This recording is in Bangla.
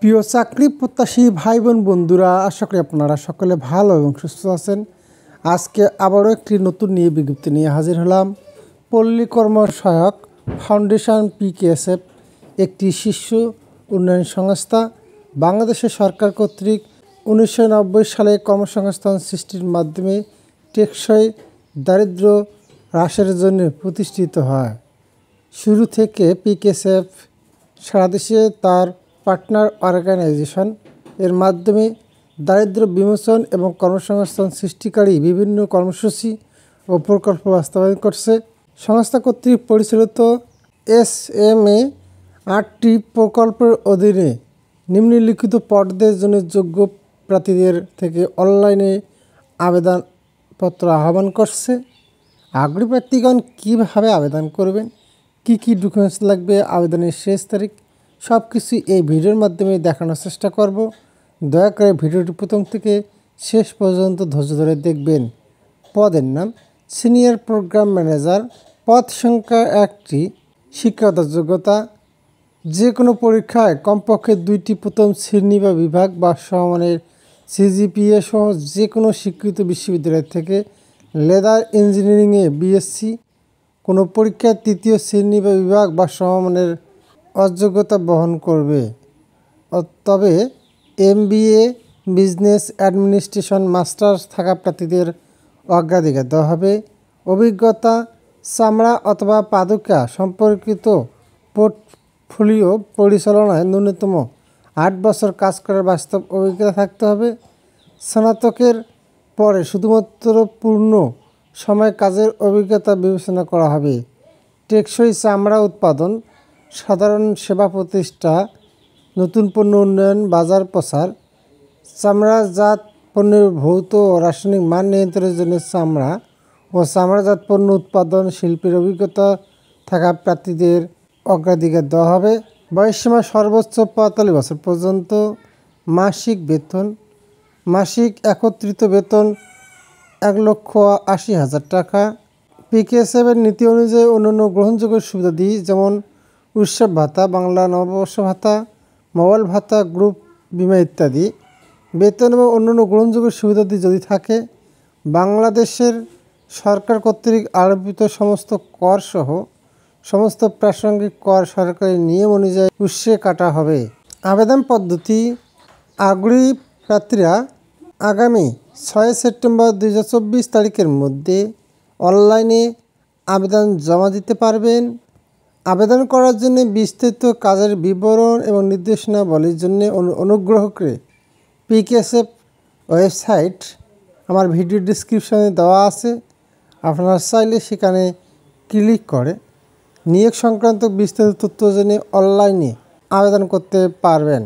প্রিয় চাকরি প্রত্যাশী ভাই বোন বন্ধুরা, আশা করি আপনারা সকলে ভালো এবং সুস্থ আছেন। আজকে আবারও একটি নতুন বিজ্ঞপ্তি নিয়ে হাজির হলাম। পল্লী কর্ম সহায়ক ফাউন্ডেশন PKSF একটি শিশু উন্নয়ন সংস্থা বাংলাদেশের সরকার কর্তৃক 1990 সালে কর্মসংস্থান সৃষ্টির মাধ্যমে টেকসই দারিদ্র্য হ্রাসের জন্য প্রতিষ্ঠিত হয়। শুরু থেকে PKSF সারা দেশে তার পার্টনার অর্গানাইজেশন এর মাধ্যমে দারিদ্র্য বিমোচন এবং কর্মসংস্থান সৃষ্টিকারী বিভিন্ন কর্মসূচি ও প্রকল্প বাস্তবায়ন করছে। সংস্থা কর্তৃক পরিচালিত SMA 8টি প্রকল্পের অধীনে নিম্নলিখিত পদের জন্য যোগ্য প্রার্থীদের থেকে অনলাইনে আবেদনপত্র আহ্বান করছে। আগ্রহী প্রার্থীগণ কীভাবে আবেদন করবেন, কি কি ডকুমেন্টস লাগবে, আবেদনের শেষ তারিখ, সব কিছু এই ভিডিওর মাধ্যমে দেখানোর চেষ্টা করব। দয়া করে ভিডিওটি প্রথম থেকে শেষ পর্যন্ত ধৈর্য ধরে দেখবেন। পদের নাম সিনিয়র প্রোগ্রাম ম্যানেজার। পদ সংখ্যা 1টি। শিক্ষাগত যোগ্যতা যে কোনো পরীক্ষায় কমপক্ষে 2টি প্রথম শ্রেণী বা বিভাগ বা সমমানের CGPA সহ যে কোনো স্বীকৃত বিশ্ববিদ্যালয় থেকে লেদার ইঞ্জিনিয়ারিংয়ে BSc, কোনো পরীক্ষায় 3য় শ্রেণী বা বিভাগ বা সমমানের অযোগ্যতা বহন করবে। তবে MBA বিজনেস অ্যাডমিনিস্ট্রেশন মাস্টার্স থাকা প্রার্থীদের অগ্রাধিকার দেওয়া হবে। অভিজ্ঞতা চামড়া অথবা পাদুকা সম্পর্কিত পোর্টফোলিও পরিচালনায় ন্যূনতম 8 বছর কাজ করার বাস্তব অভিজ্ঞতা থাকতে হবে। স্নাতকের পরে শুধুমাত্র পূর্ণ সময় কাজের অভিজ্ঞতা বিবেচনা করা হবে। টেকসই চামড়া উৎপাদন, সাধারণ সেবা প্রতিষ্ঠা, নতুন পণ্য উন্নয়ন, বাজার প্রসার, চামড়াজাত পণ্যের ভৌত ও রাসায়নিক মান নিয়ন্ত্রণের জন্য চামড়া ও চামড়াজাত পণ্য উৎপাদন শিল্পের অভিজ্ঞতা থাকা প্রার্থীদের অগ্রাধিকার দেওয়া হবে। বয়সসীমা সর্বোচ্চ 45 বছর পর্যন্ত। মাসিক বেতন, মাসিক একত্রিত বেতন 1,80,000 টাকা। PKSF এর নীতি অনুযায়ী অন্যান্য গ্রহণযোগ্য সুবিধাদি যেমন উৎসব ভাতা, বাংলা নববর্ষ ভাতা, মোবাইল ভাতা, গ্রুপ বিমা ইত্যাদি। বেতন এবং অন্যান্য গ্রহণযোগ্য সুবিধাদি যদি থাকে, বাংলাদেশের সরকার কর্তৃক আরোপিত সমস্ত কর সহ সমস্ত প্রাসঙ্গিক কর সরকারি নিয়ম অনুযায়ী উৎসে কাটা হবে। আবেদন পদ্ধতি: আগ্রহী প্রার্থীরা আগামী 6 সেপ্টেম্বর 2024 তারিখের মধ্যে অনলাইনে আবেদন জমা দিতে পারবেন। আবেদন করার জন্য বিস্তারিত কাজের বিবরণ এবং নির্দেশনাবলীর জন্য অনুগ্রহ করে PKSF ওয়েবসাইট আমার ভিডিও ডিসক্রিপশনে দেওয়া আছে। আপনারা চাইলে সেখানে ক্লিক করে নিয়োগ সংক্রান্ত বিস্তারিত তথ্য জেনে অনলাইনে আবেদন করতে পারবেন।